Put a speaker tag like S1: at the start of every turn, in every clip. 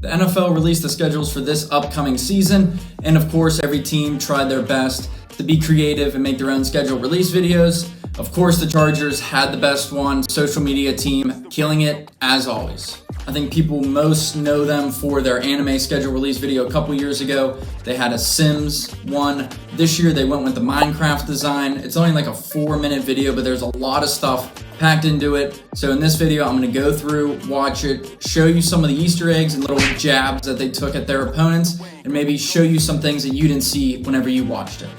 S1: The NFL released the schedules for this upcoming season, and of course, every team tried their best to be creative and make their own schedule release videos. Of course, the Chargers had the best one, social media team, killing it as always. I think people most know them for their anime schedule release video a couple years ago. They had a Sims one. This year they went with the Minecraft design. It's only like a 4-minute video, but there's a lot of stuff packed into it. So in this video, I'm gonna go through, watch it, show you some of the Easter eggs and little jabs that they took at their opponents, and maybe show you some things that you didn't see whenever you watched it.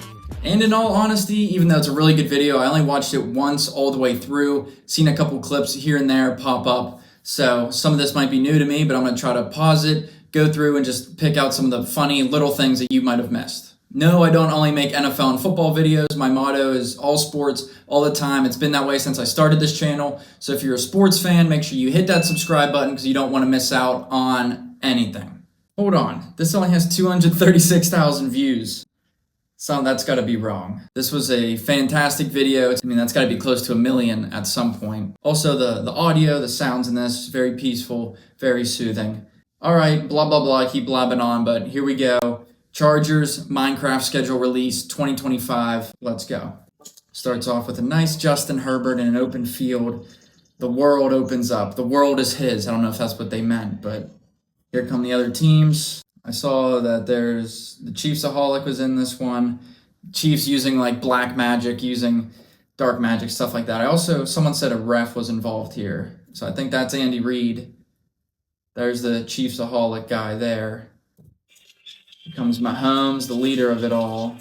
S1: And in all honesty, even though it's a really good video, I only watched it once all the way through, seen a couple clips here and there pop up. So some of this might be new to me, but I'm gonna try to pause it, go through and just pick out some of the funny little things that you might have missed. No, I don't only make NFL and football videos. My motto is all sports, all the time. It's been that way since I started this channel. So if you're a sports fan, make sure you hit that subscribe button because you don't want to miss out on anything. Hold on, this only has 236,000 views. So that's got to be wrong. This was a fantastic video. That's got to be close to 1 million at some point. Also, the audio, the sounds in this, very peaceful, very soothing. All right, blah, blah, blah. I keep blabbing on, but here we go. Chargers Minecraft schedule release 2025. Let's go. Starts off with a nice Justin Herbert in an open field. The world opens up. The world is his. I don't know if that's what they meant, but here come the other teams. I saw that there's the Chiefsaholic was in this one. Chiefs using like black magic, using dark magic, stuff like that. Someone said a ref was involved here. So I think that's Andy Reid. There's the Chiefsaholic guy there. Here comes Mahomes, the leader of it all.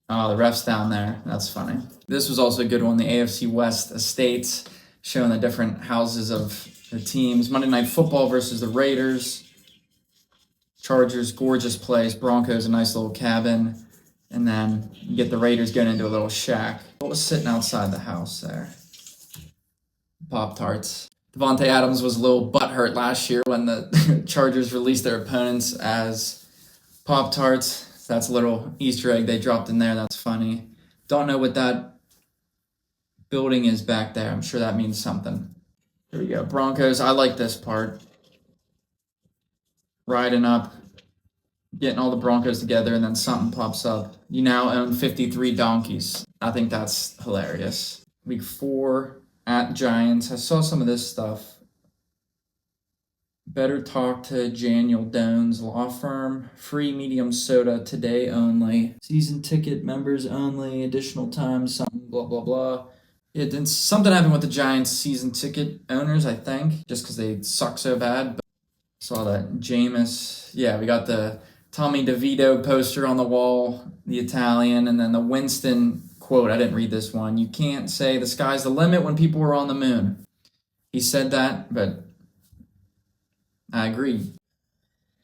S1: Oh, the ref's down there. That's funny. This was also a good one, the AFC West estates, showing the different houses of the teams. Monday Night Football versus the Raiders. Chargers, gorgeous place. Broncos, a nice little cabin. And then you get the Raiders going into a little shack. What was sitting outside the house there? Pop-Tarts. Davante Adams was a little butthurt last year when the Chargers released their opponents as Pop-Tarts. That's a little Easter egg they dropped in there. That's funny. Don't know what that building is back there. I'm sure that means something. Here we go. Broncos. I like this part. Riding up, getting all the Broncos together, and then something pops up. You now own 53 donkeys. I think that's hilarious. Week 4 at Giants. I saw some of this stuff. Better talk to Janiel Dones Law Firm. Free medium soda today only. Season ticket members only. Additional time, something, blah, blah, blah. Yeah, then something happened with the Giants season ticket owners, I think, just because they suck so bad. But saw that Jameis. Yeah, we got the Tommy DeVito poster on the wall, the Italian, and then the Winston quote. I didn't read this one. You can't say the sky's the limit when people were on the moon. He said that, but I agree.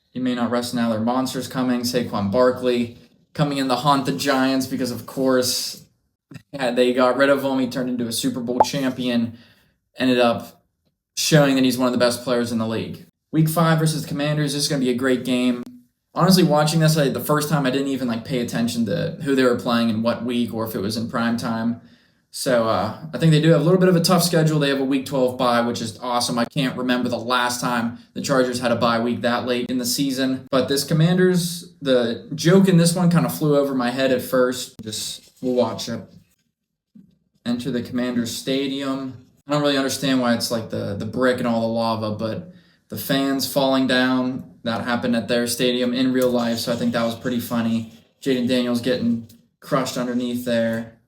S1: He may not rest now. There are monsters coming. Saquon Barkley coming in to haunt the Giants because, of course, they got rid of him. He turned into a Super Bowl champion. Ended up showing that he's one of the best players in the league. Week 5 versus the Commanders. This is going to be a great game. Honestly, watching this, the first time I didn't even pay attention to who they were playing in what week or if it was in prime time. So I think they do have a little bit of a tough schedule. They have a Week 12 bye, which is awesome. I can't remember the last time the Chargers had a bye week that late in the season. But this Commanders, the joke in this one kind of flew over my head at first. We'll watch it. Enter the Commanders Stadium. I don't really understand why it's like the brick and all the lava, but the fans falling down, that happened at their stadium in real life, so I think that was pretty funny. Jaden Daniels getting crushed underneath there.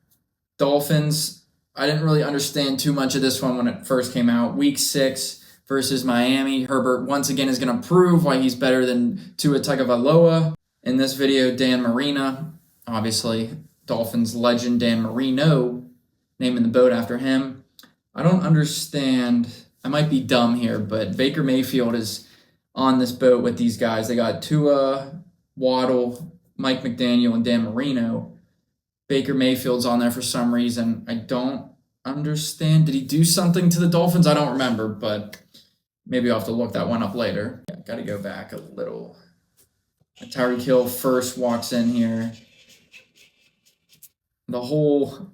S1: Dolphins, I didn't really understand too much of this one when it first came out. Week 6 versus Miami. Herbert once again is going to prove why he's better than Tua Tagovailoa. In this video, Dan Marino, obviously Dolphins legend Dan Marino, naming the boat after him. I don't understand. I might be dumb here, but Baker Mayfield is on this boat with these guys. They got Tua, Waddle, Mike McDaniel, and Dan Marino. Baker Mayfield's on there for some reason. I don't understand. Did he do something to the Dolphins? I don't remember, but maybe I'll have to look that one up later. Yeah, got to go back a little. Tyreek Hill first walks in here. The whole...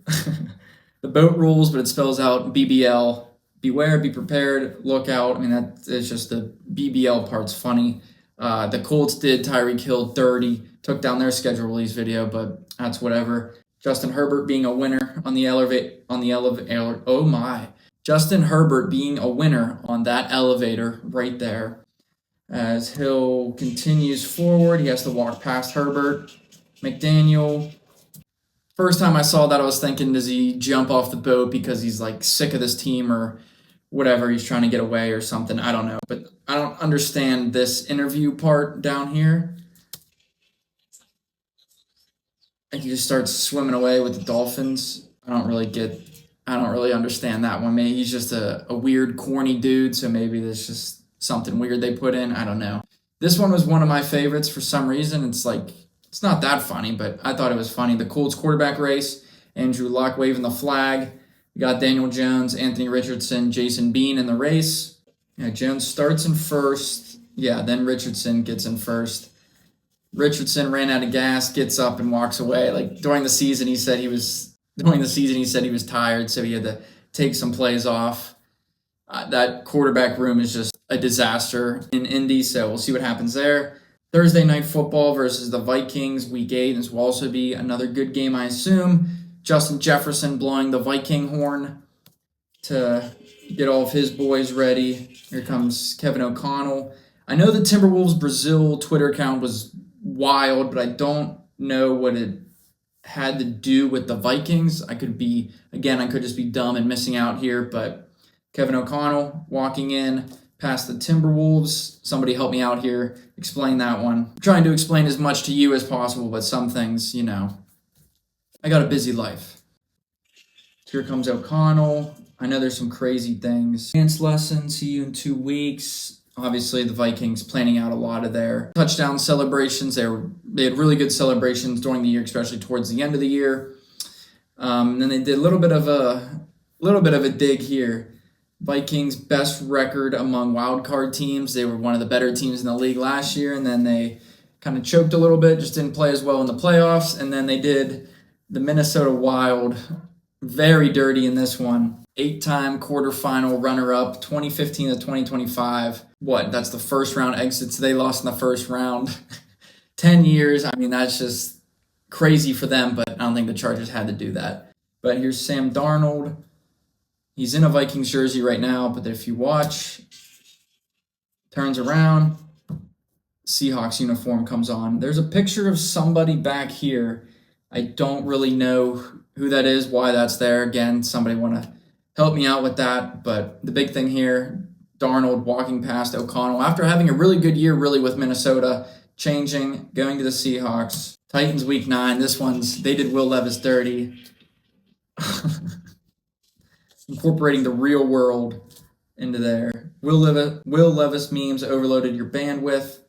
S1: the boat rules, but it spells out BBL. beware, be prepared, look out. I mean, that is just the BBL part's funny. The Colts did Tyreek Hill dirty, took down their schedule release video, but that's whatever. Justin Herbert being a winner on the elevator. Oh my. Justin Herbert being a winner on that elevator right there. As Hill continues forward, he has to walk past Herbert. McDaniel. First time I saw that, I was thinking, does he jump off the boat because he's like sick of this team or whatever, he's trying to get away or something? I don't know. But I don't understand this interview part down here. Like he just starts swimming away with the Dolphins. I don't really understand that one. Maybe he's just a weird, corny dude, so maybe there's just something weird they put in. I don't know. This one was one of my favorites for some reason. It's not that funny, but I thought it was funny. The Colts quarterback race, Andrew Luck waving the flag. We got Daniel Jones, Anthony Richardson, Jason Bean in the race. Yeah, Jones starts in first. Yeah, then Richardson gets in first. Richardson ran out of gas, gets up and walks away. Like during the season, he said he was tired, so he had to take some plays off. That quarterback room is just a disaster in Indy, so we'll see what happens there. Thursday Night Football versus the Vikings, Week 8. This will also be another good game, I assume. Justin Jefferson blowing the Viking horn to get all of his boys ready. Here comes Kevin O'Connell. I know the Timberwolves Brazil Twitter account was wild, but I don't know what it had to do with the Vikings. I could just be dumb and missing out here, but Kevin O'Connell walking in past the Timberwolves. Somebody help me out here. Explain that one. I'm trying to explain as much to you as possible, but some things, I got a busy life. Here comes O'Connell. I know there's some crazy things. Dance lesson, see you in 2 weeks. Obviously, the Vikings planning out a lot of their touchdown celebrations. They had really good celebrations during the year, especially towards the end of the year. And then they did a little bit of a dig here. Vikings best record among wild card teams. They were one of the better teams in the league last year, and then they kind of choked a little bit, just didn't play as well in the playoffs. And then they did the Minnesota Wild very dirty in this one. 8-time quarterfinal runner-up, 2015 to 2025. That's the first round exit, so they lost in the first round. 10 years, I mean, that's just crazy for them, but I don't think the Chargers had to do that. But here's Sam Darnold. He's in a Vikings jersey right now, but if you watch, turns around, Seahawks uniform comes on. There's a picture of somebody back here. I don't really know who that is, why that's there. Again, somebody want to help me out with that. But the big thing here, Darnold walking past O'Connell after having a really good year, really, with Minnesota, changing, going to the Seahawks. Titans Week 9. They did Will Levis dirty. Incorporating the real world into there. Will Levis memes overloaded your bandwidth.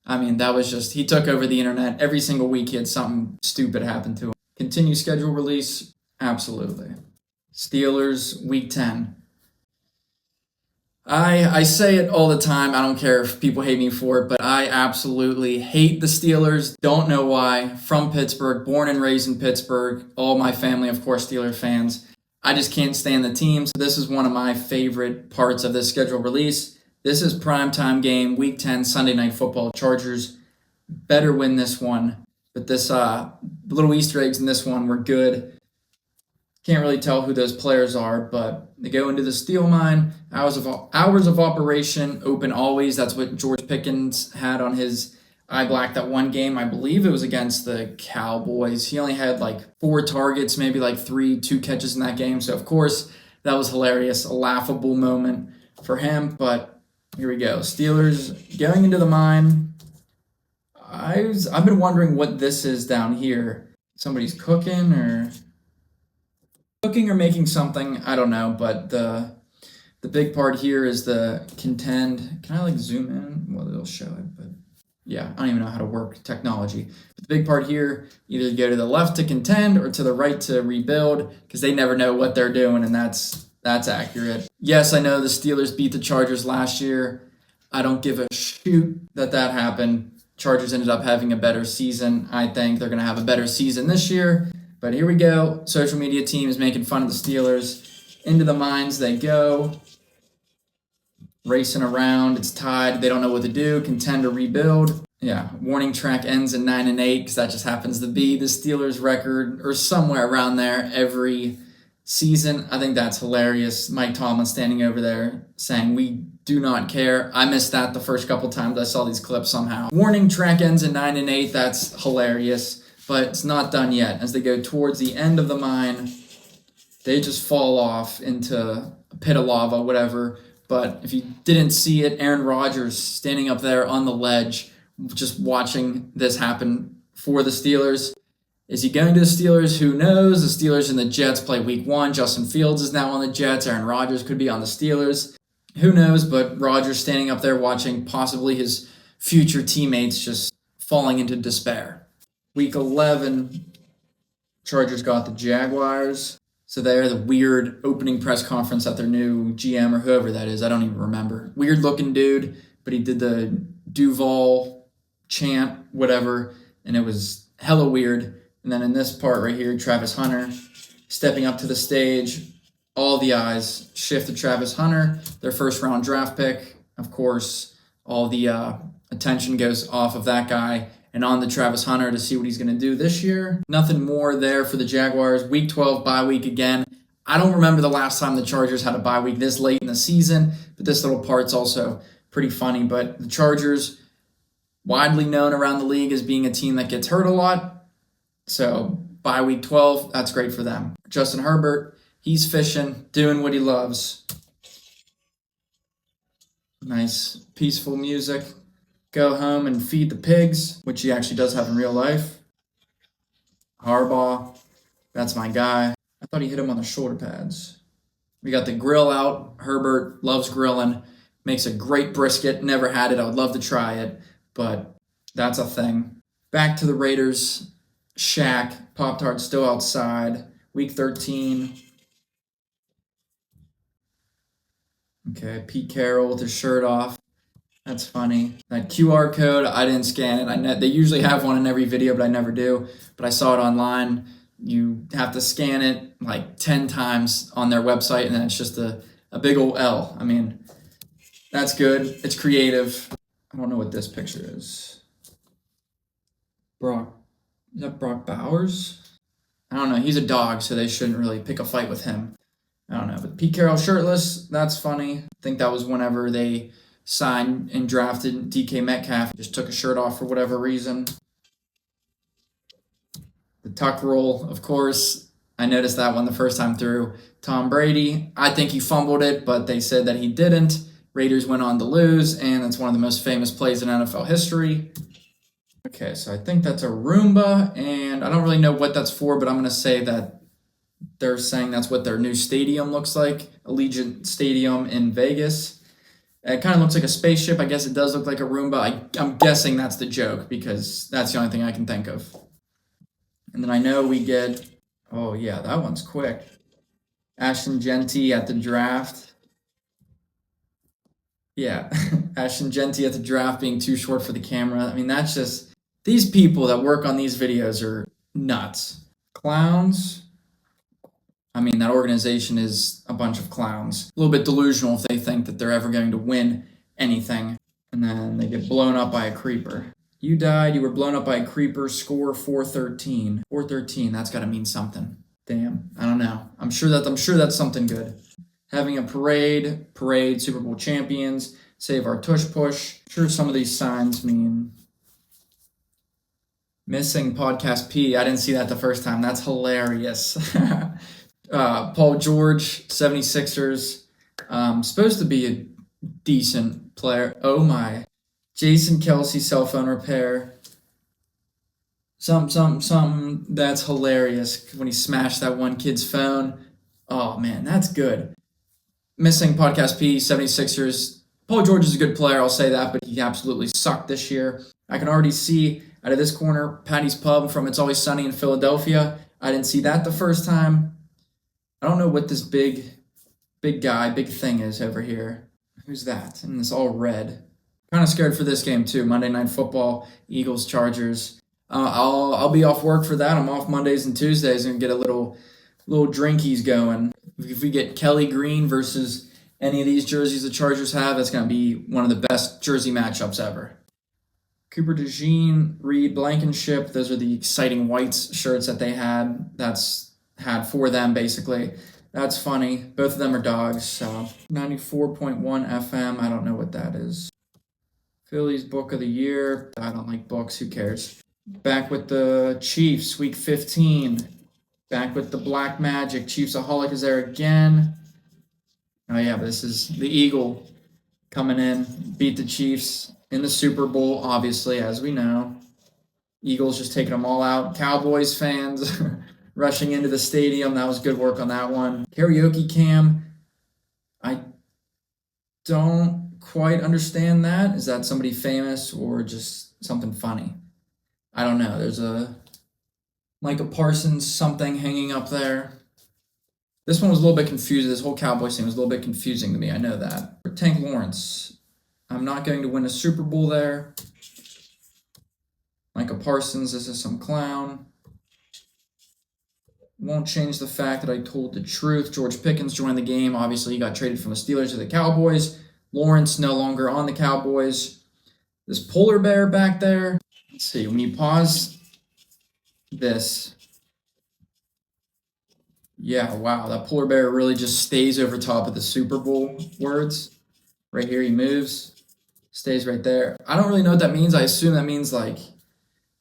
S1: I mean, that was just, he took over the internet. Every single week he had something stupid happen to him. Continue schedule release? Absolutely. Steelers Week 10. I say it all the time. I don't care if people hate me for it, but I absolutely hate the Steelers. Don't know why. From Pittsburgh, born and raised in Pittsburgh. All my family, of course, Steeler fans. I just can't stand the team. So this is one of my favorite parts of this schedule release. This is primetime game, Week 10, Sunday Night Football. Chargers better win this one. But this little Easter eggs in this one were good. Can't really tell who those players are, but they go into the steel mine. Hours of operation, open always. That's what George Pickens had on his eye black that one game. I believe it was against the Cowboys. He only had like 4 targets, maybe like 2 catches in that game. So, of course, that was hilarious. A laughable moment for him. But here we go. Steelers going into the mine. I've been wondering what this is down here. Somebody's cooking or making something. I don't know. But the big part here is the contend. Can I zoom in? Well, it'll show it, but yeah, I don't even know how to work technology. But the big part here, either go to the left to contend or to the right to rebuild, because they never know what they're doing, and that's accurate. Yes, I know the Steelers beat the Chargers last year. I don't give a shoot that happened. Chargers ended up having a better season. I think they're going to have a better season this year. But here we go. Social media team is making fun of the Steelers. Into the mines they go. Racing around. It's tied. They don't know what to do. Contend to rebuild. Yeah, warning track ends at 9-8 because that just happens to be the Steelers' record or somewhere around there every season. I think that's hilarious. Mike Tomlin standing over there saying, "We do not care." I missed that the first couple times I saw these clips somehow. Warning track ends at 9-8. That's hilarious, but it's not done yet. As they go towards the end of the mine, they just fall off into a pit of lava, whatever. But if you didn't see it, Aaron Rodgers standing up there on the ledge, just watching this happen for the Steelers. Is he going to the Steelers? Who knows? The Steelers and the Jets play week 1. Justin Fields is now on the Jets. Aaron Rodgers could be on the Steelers. Who knows? But Rodgers standing up there watching possibly his future teammates just falling into despair. Week 11, Chargers got the Jaguars. So they're the weird opening press conference at their new GM or whoever that is. I don't even remember. Weird looking dude, but he did the Duval chant, whatever, and it was hella weird. And then in this part right here, Travis Hunter stepping up to the stage. All the eyes shift to Travis Hunter, their first round draft pick. Of course, all the attention goes off of that guy and on to Travis Hunter to see what he's going to do this year. Nothing more there for the Jaguars. Week 12 bye week again. I don't remember the last time the Chargers had a bye week this late in the season, but this little part's also pretty funny. But the Chargers, widely known around the league as being a team that gets hurt a lot. So bye week 12, that's great for them. Justin Herbert, he's fishing, doing what he loves. Nice, peaceful music. Go home and feed the pigs, which he actually does have in real life. Harbaugh, that's my guy. I thought he hit him on the shoulder pads. We got the grill out. Herbert loves grilling. Makes a great brisket. Never had it. I would love to try it, but that's a thing. Back to the Raiders. Shaq, Pop-Tart still outside. Week 13. Okay, Pete Carroll with his shirt off. That's funny. That QR code, I didn't scan it. They usually have one in every video, but I never do. But I saw it online. You have to scan it like 10 times on their website, and then it's just a big old L. I mean, that's good. It's creative. I don't know what this picture is. Brock. Is that Brock Bowers? I don't know. He's a dog, so they shouldn't really pick a fight with him. I don't know. But Pete Carroll shirtless, that's funny. I think that was whenever they signed and drafted DK Metcalf. Just took a shirt off for whatever reason. The tuck roll, of course. I noticed that one the first time through. Tom Brady, I think he fumbled it, but they said that he didn't. Raiders went on to lose, and it's one of the most famous plays in NFL history. Okay, so I think that's a Roomba, and I don't really know what that's for, but I'm going to say that they're saying that's what their new stadium looks like, Allegiant Stadium in Vegas. It kind of looks like a spaceship. I guess it does look like a Roomba. I'm guessing that's the joke because that's the only thing I can think of. And then I know we get, oh yeah, that one's quick. Ashton Genty at the draft. Yeah, Ashton Genty at the draft being too short for the camera. I mean, that's just, these people that work on these videos are nuts. Clowns. I mean, that organization is a bunch of clowns. A little bit delusional if they think that they're ever going to win anything. And then they get blown up by a creeper. You died, you were blown up by a creeper, score 413. 413, that's got to mean something. Damn, I don't know. I'm sure that's something good. Having a parade, Super Bowl champions, save our tush push. I'm sure some of these signs mean missing podcast P. I didn't see that the first time. That's hilarious. Paul George, 76ers, supposed to be a decent player. Oh my. Jason Kelce, cell phone repair. Something that's hilarious when he smashed that one kid's phone. Oh man, that's good. Missing podcast P, 76ers. Paul George is a good player, I'll say that, but he absolutely sucked this year. I can already see out of this corner, Patty's Pub from It's Always Sunny in Philadelphia. I didn't see that the first time. I don't know what this big thing is over here. Who's that? And it's all red. Kind of scared for this game too. Monday Night Football, Eagles, Chargers. I'll be off work for that. I'm off Mondays and Tuesdays and get a little drinkies going. If we get Kelly Green versus any of these jerseys the Chargers have, that's going to be one of the best jersey matchups ever. Cooper DeJean, Reed Blankenship, those are the exciting whites shirts that they had. That's had for them, basically. That's funny. Both of them are dogs, so 94.1 FM, I don't know what that is. Phillies Book of the Year. I don't like books, who cares? Back with the Chiefs, Week 15. Back with the Black Magic. Chiefsaholic is there again. Oh yeah, this is the Eagle coming in. Beat the Chiefs in the Super Bowl, obviously, as we know. Eagles just taking them all out. Cowboys fans rushing into the stadium. That was good work on that one. Karaoke Cam. I don't quite understand that. Is that somebody famous or just something funny? I don't know. There's a Micah Parsons something hanging up there. This one was a little bit confusing. This whole Cowboys thing was a little bit confusing to me. I know that. Tank Lawrence. I'm not going to win a Super Bowl there. Micah Parsons, this is some clown. Won't change the fact that I told the truth. George Pickens joined the game. Obviously, he got traded from the Steelers to the Cowboys. Lawrence no longer on the Cowboys. This polar bear back there. Let's see, when you pause this. Yeah, wow, that polar bear really just stays over top of the Super Bowl words. Right here, he moves, stays right there. I don't really know what that means. I assume that means like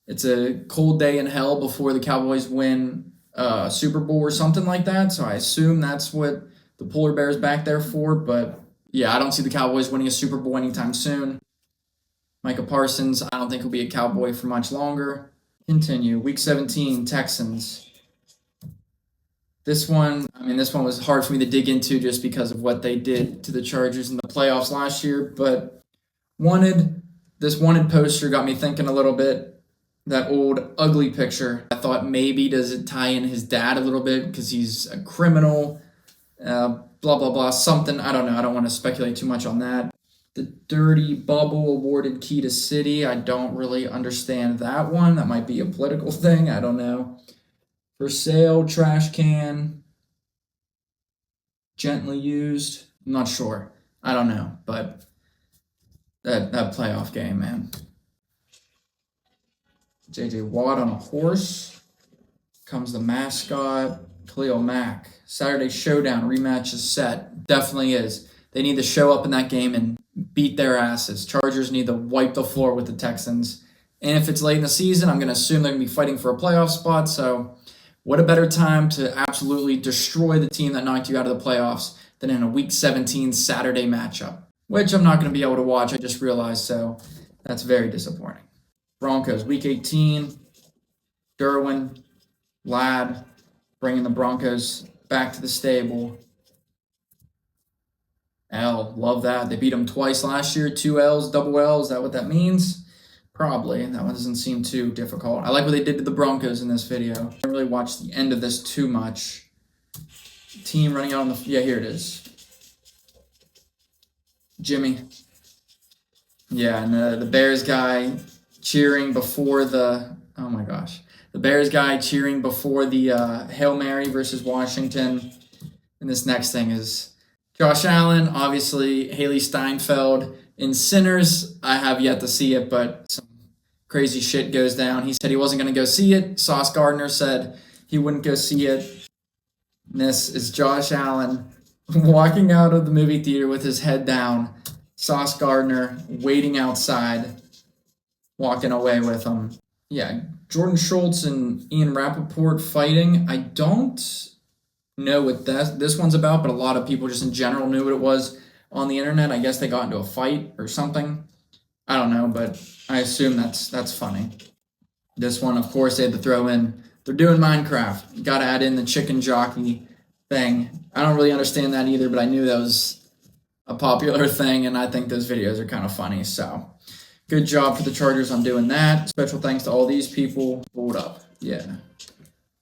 S1: it's a cold day in hell before the Cowboys win Super Bowl or something like that. So I assume that's what the polar bear is back there for. But yeah, I don't see the Cowboys winning a Super Bowl anytime soon. Micah Parsons, I don't think he'll be a Cowboy for much longer. Continue. Week 17, Texans. This one was hard for me to dig into just because of what they did to the Chargers in the playoffs last year. But this wanted poster got me thinking a little bit. That old ugly picture. I thought maybe does it tie in his dad a little bit because he's a criminal, blah, blah, blah, something. I don't know. I don't want to speculate too much on that. The Dirty Bubble awarded key to city. I don't really understand that one. That might be a political thing. I don't know. For sale, trash can. Gently used. I'm not sure. I don't know. But that playoff game, man. J.J. Watt on a horse. Comes the mascot, Khalil Mack. Saturday Showdown rematch is set. Definitely is. They need to show up in that game and beat their asses. Chargers need to wipe the floor with the Texans. And if it's late in the season, I'm going to assume they're going to be fighting for a playoff spot. So what a better time to absolutely destroy the team that knocked you out of the playoffs than in a Week 17 Saturday matchup, which I'm not going to be able to watch. I just realized, so that's very disappointing. Broncos, Week 18, Derwin, Ladd, bringing the Broncos back to the stable. L, love that. They beat them twice last year, 2 L's, double L. Is that what that means? Probably. That one doesn't seem too difficult. I like what they did to the Broncos in this video. I didn't really watch the end of this too much. Team running out on the... Yeah, here it is. Jimmy. Yeah, and the Bears guy cheering before the... Oh my gosh. The Bears guy cheering before the Hail Mary versus Washington. And this next thing is Josh Allen, obviously Haley Steinfeld. In Sinners, I have yet to see it, but some crazy shit goes down. He said he wasn't going to go see it. Sauce Gardner said he wouldn't go see it. And this is Josh Allen walking out of the movie theater with his head down. Sauce Gardner waiting outside, walking away with him. Yeah, Jordan Schultz and Ian Rappaport fighting. I don't know what this one's about, but a lot of people just in general knew what it was on the internet. I guess they got into a fight or something. I don't know, but I assume that's funny. This one, of course, they had to throw in. They're doing Minecraft. You got to add in the chicken jockey thing. I don't really understand that either, but I knew that was a popular thing, and I think those videos are kind of funny. So good job for the Chargers on doing that. Special thanks to all these people. Hold up. Yeah.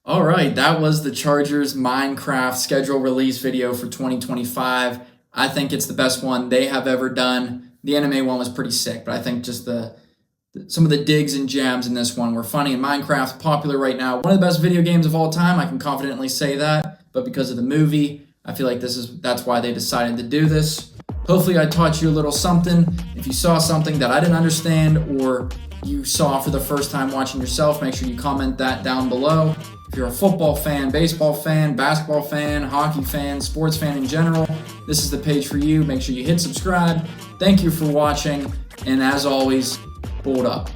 S1: All right, that was the Chargers Minecraft schedule release video for 2025. I think it's the best one they have ever done. The anime one was pretty sick, but I think just some of the digs and jabs in this one were funny. And Minecraft's popular right now. One of the best video games of all time, I can confidently say that. But because of the movie, I feel like that's why they decided to do this. Hopefully I taught you a little something. If you saw something that I didn't understand or you saw for the first time watching yourself, make sure you comment that down below. If you're a football fan, baseball fan, basketball fan, hockey fan, sports fan in general, this is the page for you. Make sure you hit subscribe. Thank you for watching, and as always, bold up.